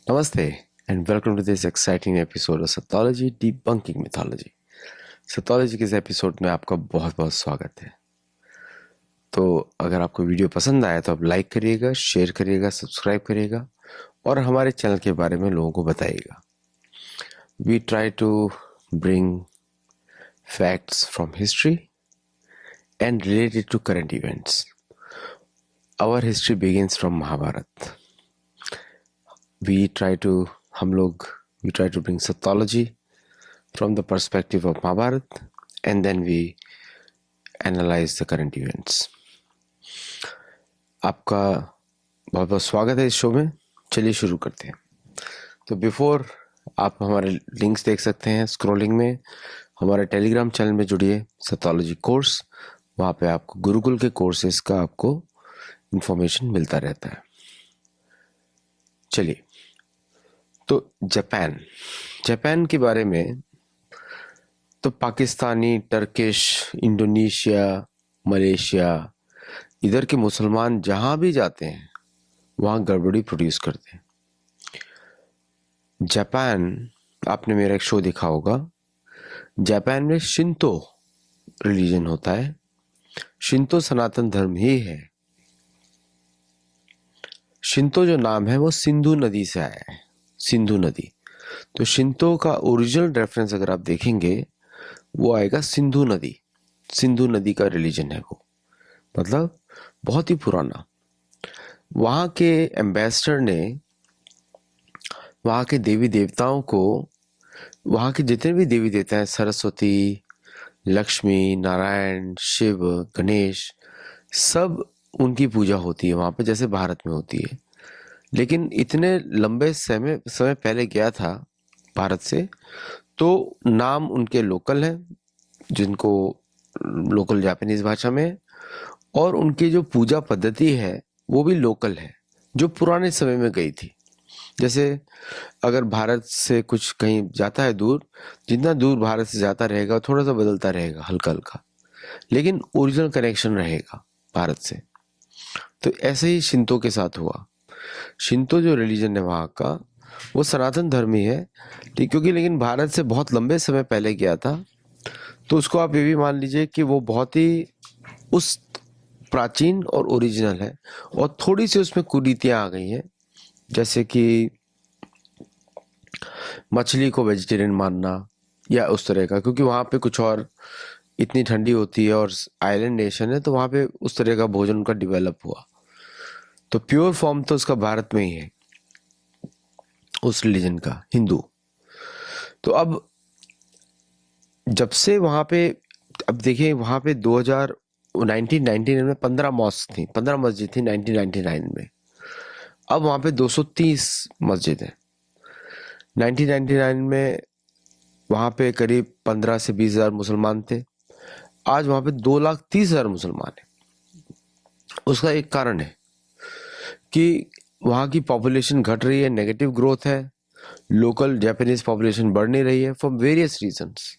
Namaste and welcome to this exciting episode of Sathology Debunking Mythology. Sathology के इस episode में आपका बहुत बहुत स्वागत है। तो अगर आपको वीडियो पसंद आया तो आप लाइक करिएगा, शेयर करिएगा, सब्सक्राइब करिएगा और हमारे चैनल के बारे में लोगों को बताइएगा। We try to bring facts from history and relate it to current events. Our history begins from Mahabharata. We try to bring Sathology from the perspective of Mahabharata and then we analyze the current events. आपका बहुत बहुत स्वागत है इस show में। चलिए शुरू करते हैं। तो बिफोर आप हमारे लिंक्स देख सकते हैं स्क्रॉलिंग में। हमारे टेलीग्राम चैनल में जुड़िए, सथोलॉजी कोर्स, वहाँ पे आपको गुरुकुल के कोर्सेज का आपको इंफॉर्मेशन मिलता रहता है। चलिए, तो जापान के बारे में तो पाकिस्तानी, टर्किश, इंडोनेशिया, मलेशिया, इधर के मुसलमान जहां भी जाते हैं वहां गड़बड़ी प्रोड्यूस करते हैं। जापान, आपने मेरा एक शो देखा होगा, जापान में शिंतो रिलीजन होता है। शिंतो सनातन धर्म ही है। शिंतो जो नाम है वो सिंधु नदी से आया है, सिंधु नदी। तो शिंतो का ओरिजिनल रेफरेंस अगर आप देखेंगे वो आएगा सिंधु नदी। सिंधु नदी का रिलीजन है वो, मतलब बहुत ही पुराना। वहां के एम्बेसडर ने वहां के देवी देवताओं को, वहां के जितने भी देवी देवता हैं, सरस्वती, लक्ष्मी, नारायण, शिव, गणेश, सब उनकी पूजा होती है वहां पे जैसे भारत में होती है। लेकिन इतने लंबे समय पहले गया था भारत से, तो नाम उनके लोकल हैं, जिनको लोकल जापानीज भाषा में, और उनकी जो पूजा पद्धति है वो भी लोकल है, जो पुराने समय में गई थी। जैसे अगर भारत से कुछ कहीं जाता है दूर, जितना दूर भारत से जाता रहेगा थोड़ा सा बदलता रहेगा हल्का हल्का, लेकिन ओरिजिनल कनेक्शन रहेगा भारत से। तो ऐसे ही शिंतो के साथ हुआ। शिंतो जो रिलीजन है वहाँ का, वो सनातन धर्म ही है, ठीक, क्योंकि लेकिन भारत से बहुत लंबे समय पहले गया था। तो उसको आप ये भी मान लीजिए कि वो बहुत ही उस प्राचीन और ओरिजिनल है, और थोड़ी सी उसमें कुरीतियां आ गई हैं, जैसे कि मछली को वेजिटेरियन मानना या उस तरह का, क्योंकि वहाँ पे कुछ और इतनी ठंडी होती है और आइलैंड नेशन है, तो वहाँ पे उस तरह का भोजन उनका डेवलप हुआ। तो प्योर फॉर्म तो उसका भारत में ही है, उस रिलीजन का, हिंदू। तो अब जब से वहाँ पे, अब देखिए वहाँ पे 1999 में 15 मॉस्क थी, 15 मस्जिद थी 1999 में। अब वहाँ पे 230 मस्जिद है। 1999 में वहाँ पे करीब 15 से 20 हजार मुसलमान थे। आज वहाँ पे 2,30,000 मुसलमान है। उसका एक कारण है कि वहाँ की पॉपुलेशन घट रही है, नेगेटिव ग्रोथ है, लोकल जापानीज पॉपुलेशन बढ़ नहीं रही है फॉर वेरियस रीजंस।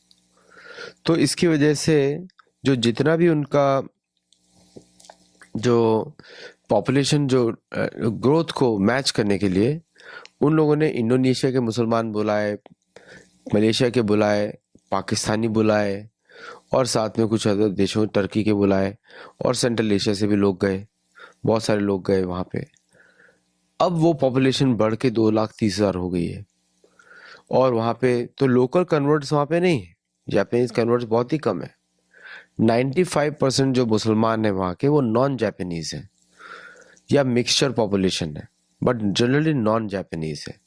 तो इसकी वजह से जो जितना भी उनका जो पॉपुलेशन जो ग्रोथ को मैच करने के लिए उन लोगों ने इंडोनेशिया के मुसलमान बुलाए, मलेशिया के बुलाए, पाकिस्तानी बुलाए, और साथ में कुछ अदर देशों, टर्की के बुलाए, और सेंट्रल एशिया से भी लोग गए, बहुत सारे लोग गए वहाँ पे। अब वो पॉपुलेशन बढ़ के 2,30,000 हो गई है। और वहाँ पे तो लोकल कन्वर्ट्स वहाँ पे नहीं है, जापानीज कन्वर्ट्स बहुत ही कम है। 95% जो मुसलमान है वहाँ के, वो नॉन जापानीज है या मिक्सचर पॉपुलेशन है, बट जनरली नॉन जापानीज है।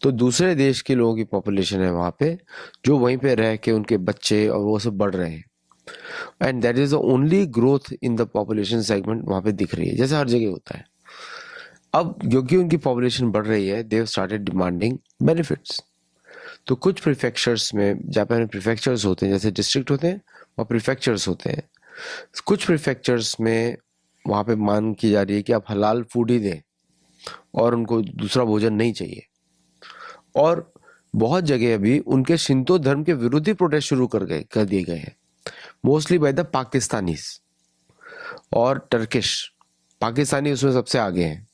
तो दूसरे देश के लोगों की पॉपुलेशन है वहाँ पे, जो वहीं पे रह के उनके बच्चे और वो सब बढ़ रहे हैं, and that is the only growth in the population segment वहाँ पे दिख रही है, जैसे हर जगह होता है। अब क्योंकि उनकी पॉपुलेशन बढ़ रही है, they have started demanding benefits. तो कुछ प्रीफेक्चर्स में, जापान में प्रीफेक्चर्स होते हैं, जैसे डिस्ट्रिक्ट होते हैं और प्रीफेक्चर्स होते हैं। कुछ प्रीफेक्चर्स में वहाँ पे मांग की जा रही है कि आप हलाल फूड ही दें और उनको दूसरा भोजन नहीं चाहिए। और बहुत जगह अभी उनके शिंतो धर्म के विरुद्ध ही प्रोटेस्ट शुरू कर दिए गए हैं, मोस्टली बाय द पाकिस्तानीज और टर्किश। पाकिस्तानी उसमें सबसे आगे हैं,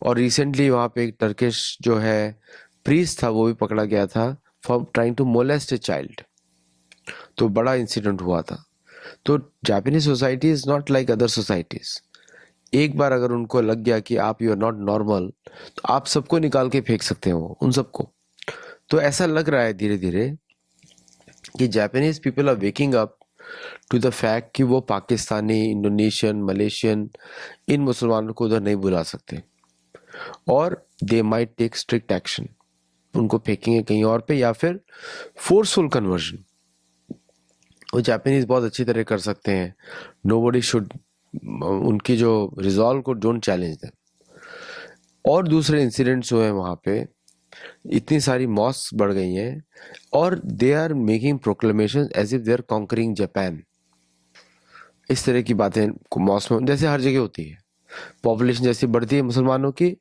और रिसेंटली वहाँ पे एक टर्किश जो है प्रीस्ट था, वो भी पकड़ा गया था for trying to molest a child. तो बड़ा इंसिडेंट हुआ था। तो Japanese society is not like other societies. एक बार अगर उनको लग गया कि आप यू आर नॉट नॉर्मल, तो आप सबको निकाल के फेंक सकते हो, उन सबको। तो ऐसा लग रहा है धीरे धीरे कि Japanese people are waking up to the fact कि वो पाकिस्तानी, इंडोनेशियन, मलेशियन, इन मुसलमानों को उधर नहीं बुला सकते, और they might take strict action. उनको फेंकेंगे कहीं और पे, या फिर फोर्सफुल कन्वर्जन वो जापानीज बहुत अच्छी तरह कर सकते हैं। नोबडी शुड, उनकी जो रिजॉल्व को डोंट चैलेंज देम। और दूसरे इंसिडेंट्स हुए हैं वहाँ पे, इतनी सारी मॉस्क बढ़ गई हैं, और they are making proclamation as if they are conquering Japan. इस तरह की बातें मॉस्क में जैसे हर जगह होती है। पॉपुलेशन जैसी बढ़ती है मुसलमानों की,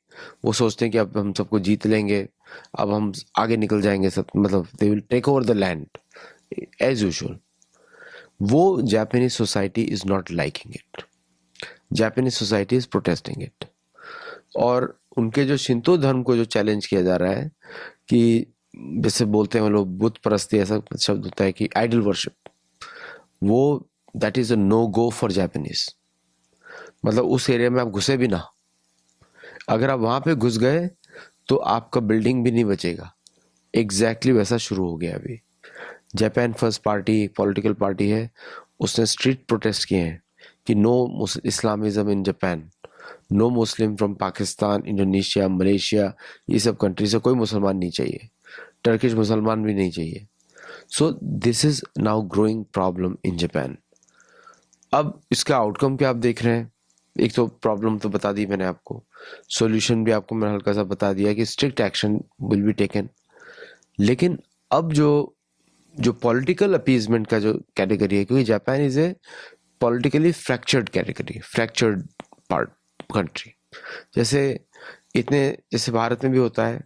वो सोचते हैं कि अब हम सबको जीत लेंगे, अब हम आगे निकल जाएंगे सब, मतलब they will take over the land as usual. वो Japanese society is not liking it. Japanese society is protesting it. और उनके जो शिंतो धर्म को जो चैलेंज किया जा रहा है कि जैसे बोलते हैं वो लोग बुत परस्ती, ऐसा शब्द होता है कि आइडल वर्शिप, वो that is a no go for Japanese. मतलब उस एरिया में आप घुसे भी ना, अगर आप वहां पे घुस गए तो आपका बिल्डिंग भी नहीं बचेगा। एग्जैक्टली वैसा शुरू हो गया अभी। जापान फर्स्ट पार्टी एक पॉलिटिकल पार्टी है, उसने स्ट्रीट प्रोटेस्ट किए हैं कि no Islamism in Japan, no Muslim from Pakistan, Indonesia, Malaysia, ये सब कंट्री से कोई मुसलमान नहीं चाहिए, टर्किश मुसलमान भी नहीं चाहिए। सो this is now growing problem in Japan. अब इसका आउटकम क्या आप देख रहे हैं? एक तो प्रॉब्लम तो बता दी मैंने आपको, सॉल्यूशन भी आपको मैंने हल्का सा बता दिया कि strict action will be taken. लेकिन अब जो जो पॉलिटिकल अपीजमेंट का जो कैटेगरी है, क्योंकि Japan is a politically fractured category, fractured part country. जैसे इतने, जैसे भारत में भी होता है,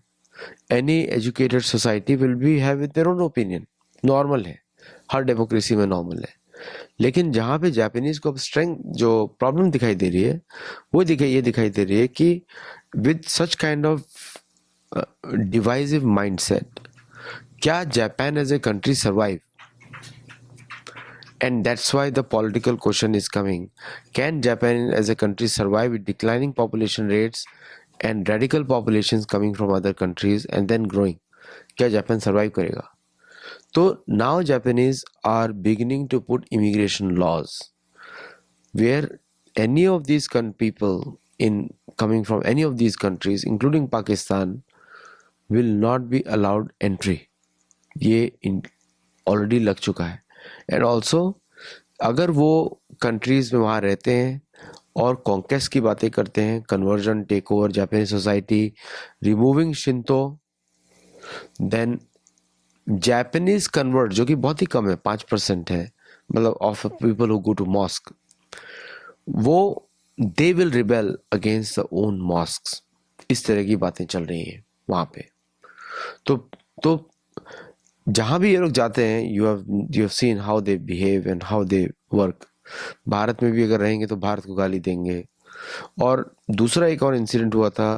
any educated society will be have their own opinion, normal है, हर डेमोक्रेसी में नॉर्मल है। लेकिन जहाँ पे जापानीज को अब स्ट्रेंथ जो प्रॉब्लम दिखाई दे रही है, वो ये दिखाई दे रही है कि with such kind of divisive mindset, क्या Japan as a country survive? And that's why the political question is coming. Can Japan as a country survive with declining population rates and radical populations coming from other countries and then growing? क्या Japan survive करेगा? तो now Japanese are beginning to put immigration laws where any of these people in coming from any of these countries, including Pakistan, will not be allowed entry. ये already लग चुका है। And also अगर वो countries में वहाँ रहते हैं और कॉन्केस्ट की बातें करते हैं, conversion, take over Japanese society, removing Shinto, then Japanese convert, जो कि बहुत ही कम है, 5% है, मतलब of people who go to mosque, वो they will rebel against the own mosques. इस तरह की बातें चल रही हैं वहाँ पे। तो जहाँ भी ये लोग जाते हैं, you have seen how they behave and how they work. Bharat में भी अगर रहेंगे तो भारत को गाली देंगे। और दूसरा एक और इंसिडेंट हुआ था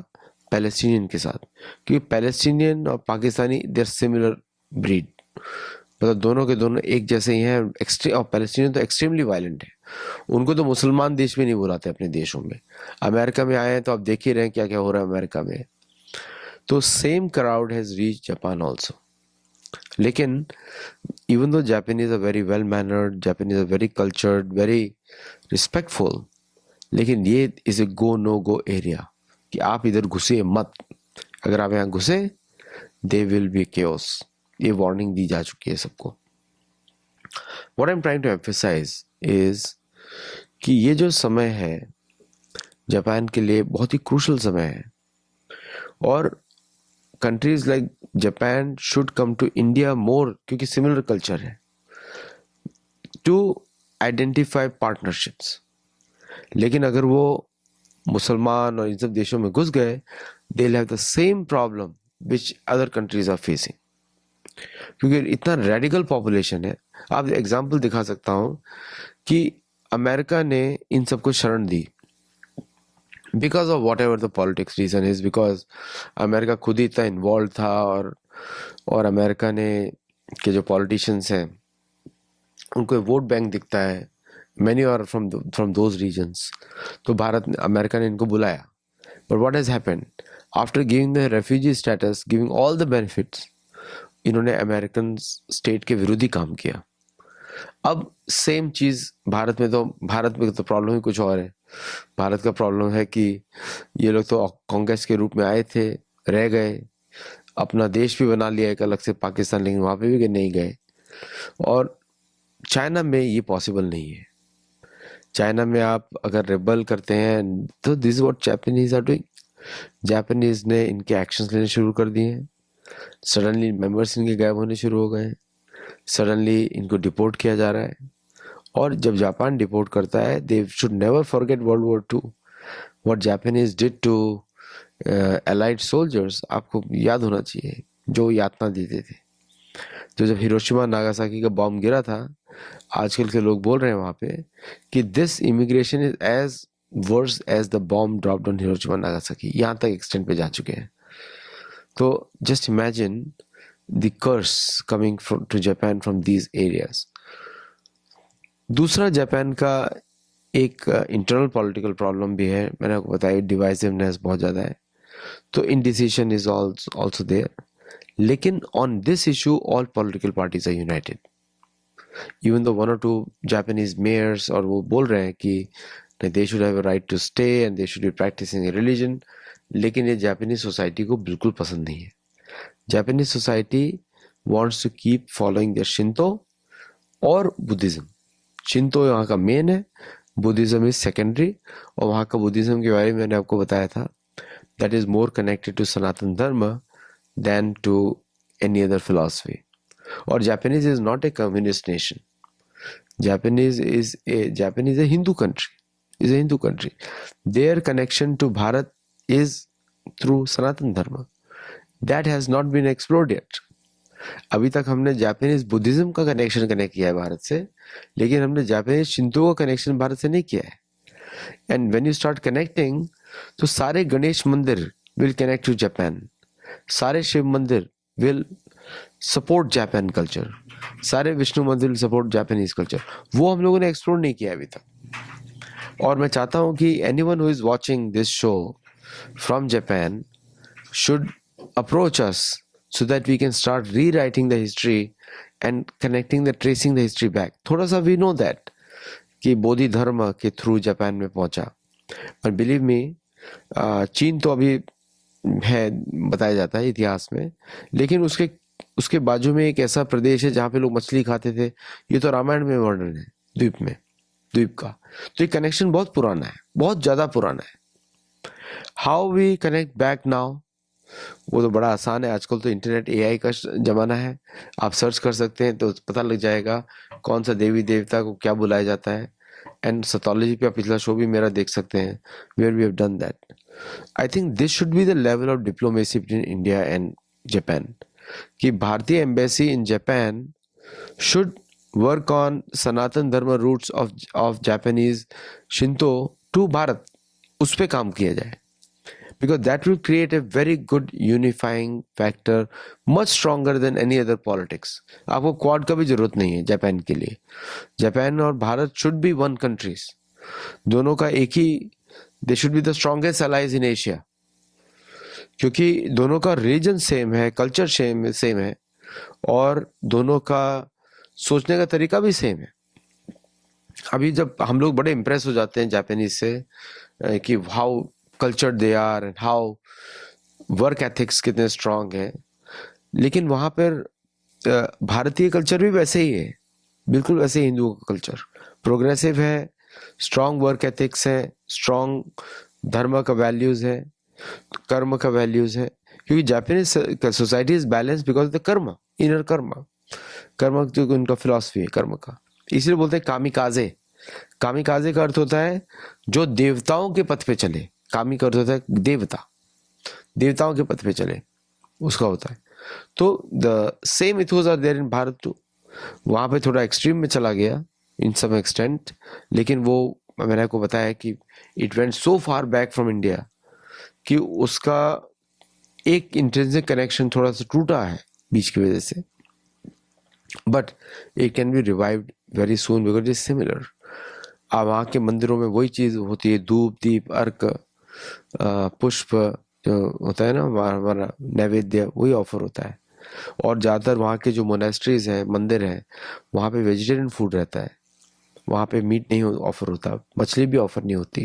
पैलेस्टीनियन के साथ, क्योंकि पैलेस्टीनियन और पाकिस्तानी देर सिमिलर ब्रीड, मतलब दोनों के दोनों एक जैसे ही हैं। एक्सट्रीम, और पैलेस्टीनियन तो एक्सट्रीमली वायलेंट है, उनको तो मुसलमान देश में नहीं बुलाते अपने देशों में। अमेरिका में आए हैं तो आप देख ही रहे हैं क्या क्या हो रहा है अमेरिका में। तो same crowd has reach Japan also. लेकिन even though Japanese are very well mannered, Japanese are very cultured, very respectful, लेकिन ये is a go no go area कि आप इधर घुसे मत। अगर आप यहाँ घुसे, they will be chaos। ये वार्निंग दी जा चुकी है सबको। What I'm trying to emphasize is कि ये जो समय है जापान के लिए बहुत ही क्रूशल समय है, और countries like Japan should come to India more, क्योंकि सिमिलर कल्चर है, टू आइडेंटिफाई पार्टनरशिप्स। लेकिन अगर वो मुसलमान और इन सब देशों में घुस गए, they will have the same problem which other countries are facing, क्योंकि इतना रेडिकल पॉपुलेशन है। आप एग्जांपल दिखा सकता हूं कि अमेरिका ने इन सबको शरण दी, because of whatever the politics reason is, because America खुद ही इतना इन्वॉल्व था, और अमेरिका ने के जो पॉलिटिशियंस हैं उनको वोट बैंक दिखता है, many are from those regions. तो अमेरिका ने इनको बुलाया, but what has happened after giving the refugee status, giving all the benefits, इन्होंने अमेरिकन स्टेट के विरोधी काम किया। अब सेम चीज भारत में तो प्रॉब्लम ही कुछ और है। भारत का प्रॉब्लम है कि ये लोग तो कांग्रेस के रूप में आए थे, रह गए, अपना देश भी बना लिया एक अलग से पाकिस्तान, लेकिन वहां पे भी नहीं गए। और चाइना में ये पॉसिबल नहीं है। चाइना में आप अगर रेबल करते हैं तो this is what Japanese are doing. Japanese ने इनके एक्शंस लेने शुरू कर दिए हैं। सडनली मेंबर्स इनके गायब होने शुरू हो गए हैं, सडनली इनको डिपोर्ट किया जा रहा है। और जब जापान डिपोर्ट करता है, they should never forget world war two, what Japanese did to allied soldiers. आपको याद होना चाहिए जो यातना देते थे। तो जब हिरोशिमा नागासाकी का बॉम्ब गिरा था, आजकल के लोग बोल रहे हैं वहां पे कि this immigration is as worse as the bomb dropped on Hiroshima Nagasaki, यहाँ तक एक्सटेंट पे जा चुके हैं। तो just imagine the curse coming to Japan from these areas. दूसरा, जापान का एक इंटरनल पॉलिटिकल प्रॉब्लम भी है। मैंने आपको बताया डिवाइसिवनेस बहुत ज़्यादा है, तो इनडिसीजन इज ऑल्सो देयर। लेकिन on this issue all political parties are united, even though 1 or 2 Japanese Myers और वो बोल रहे हैं कि they should have a right to stay and they should be practising a religion, लेकिन ये Japanese society को बिल्कुल पसंद नहीं है। Japanese society wants to keep following the Shinto और बुद्धिज्म। शिंतो वहाँ का मेन है, बुद्धिज्म इज सेकेंडरी। और वहाँ का बुद्धिज्म के बारे में मैंने आपको बताया था, that is more connected to Sanatan Dharma than to any other philosophy. और Japanese is not a communist nation, Japanese is a Hindu country, their connection to Bharat is through Sanatan Dharma, that has not been explored yet. अभी तक हमने Japanese Buddhism का connect किया है भारत से, लेकिन हमने जापानीज शिंतो का कनेक्शन भारत से नहीं किया है। And when you start connecting, तो सारे गणेश मंदिर विल कनेक्ट टू जापान, सारे शिव मंदिर विल सपोर्ट जापान कल्चर, सारे विष्णु मंदिर विल सपोर्ट जापानीज कल्चर। वो हम लोगों ने एक्सप्लोर नहीं किया अभी तक। और मैं चाहता हूं कि anyone who is watching this show from Japan should approach us so that we can start rewriting the history and tracing the history back. थोड़ा सा we know that कि बोधि धर्म के थ्रू जापान में पहुंचा, पर बिलीव मी चीन तो अभी है बताया जाता है इतिहास में, लेकिन उसके बाजू में एक ऐसा प्रदेश है जहाँ पे लोग मछली खाते थे। ये तो रामायण में वर्णन है, द्वीप का। तो ये कनेक्शन बहुत पुराना है, बहुत ज्यादा पुराना है। How we connect back now, वो तो बड़ा आसान है। आजकल तो इंटरनेट एआई का जमाना है, आप सर्च कर सकते हैं तो पता लग जाएगा कौन सा देवी देवता को क्या बुलाया जाता है। एंड सतोलॉजी पे पिछला शो भी मेरा देख सकते हैं, where we have done that. I think this should be the level of diplomacy between India and Japan, कि भारतीय embassy in Japan should work on Sanatan Dharma roots of Japanese Shinto to Bharat, उस पे काम किया जाए, because that will create a very good unifying factor, much stronger than any other politics. आपको quad का भी जरूरत नहीं है जापान के लिए। जापान और Bharat should be one countries, दोनों का एक ही, they should be the strongest allies in Asia, क्योंकि दोनों का रीजन सेम है, कल्चर सेम है, और दोनों का सोचने का तरीका भी सेम है। अभी जब हम लोग बड़े इम्प्रेस हो जाते हैं जापानीज से कि how culture they are and how work ethics कितने स्ट्रांग है, लेकिन वहां पर भारतीय कल्चर भी वैसे ही है, बिल्कुल वैसे ही हिंदुओं का कल्चर प्रोग्रेसिव है, स्ट्रांग वर्क एथिक्स है, स्ट्रांग धर्म का वैल्यूज है, कर्म का वैल्यूज है। क्योंकि Japanese society is balance because of the कर्म, इनर कर्म जो उनका फिलॉसफी है कर्म का। इसलिए बोलते हैं कामिकाजे। कामिकाजे का अर्थ होता है जो देवताओं के पथ पे चले, कामी का अर्थ होता है देवताओं के पथ पे चले, उसका होता है। तो the same ethos are there in Bharat too. वहां पे थोड़ा एक्सट्रीम में चला गया इन सम एक्सटेंट, लेकिन वो मैंने आपको बताया कि it went so far back from India कि उसका एक इंट्रिंसिक कनेक्शन थोड़ा सा टूटा है बीच की वजह से, but it can be revived very soon because is similar. अब वहाँ के मंदिरों में वही चीज़ होती है, धूप दीप अर्क पुष्प जो होता है ना हमारा नैवेद्य, वही ऑफर होता है। और ज़्यादातर वहाँ के जो मोनेस्ट्रीज हैं, मंदिर हैं, वहाँ पे वेजिटेरियन फूड रहता है, वहाँ पे मीट नहीं ऑफर होता, मछली भी ऑफर नहीं होती।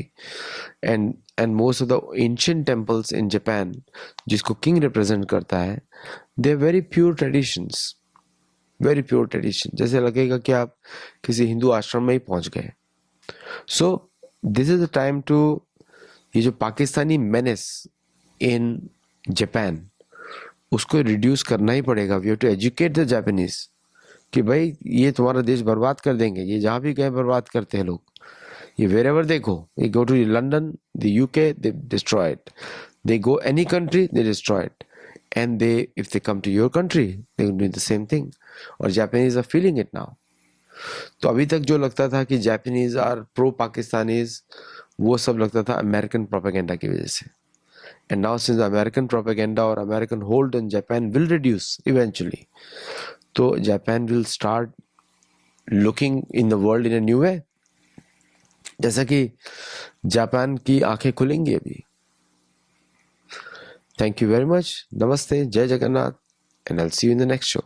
And most of the ancient temples in Japan, जिसको किंग रिप्रेजेंट करता है, they are very pure traditions, very pure tradition, जैसे लगेगा कि आप किसी हिंदू आश्रम में ही पहुंच गए। So this is the time to, ये जो पाकिस्तानी मेनेस इन जापान, उसको रिड्यूस करना ही पड़ेगा। We have to educate the Japanese कि भाई ये तुम्हारा देश बर्बाद कर देंगे, ये जहाँ भी गए बर्बाद करते हैं लोग, ये wherever they go, they go to London, the UK, they destroy it, they go any country, they destroy it, and they, if they come to your country, they will do the same thing, और Japanese are feeling it now। तो अभी तक जो लगता था कि Japanese are pro Pakistanis, वो सब लगता था अमेरिकन प्रोपेगेंडा की वजह से। And now since American propaganda और American hold in Japan will reduce eventually, तो Japan will start looking in the world in a new way, जैसा कि जापान की आंखें खुलेंगी अभी। थैंक यू वेरी मच, नमस्ते, जय Jagannath, and I will see you in the next show.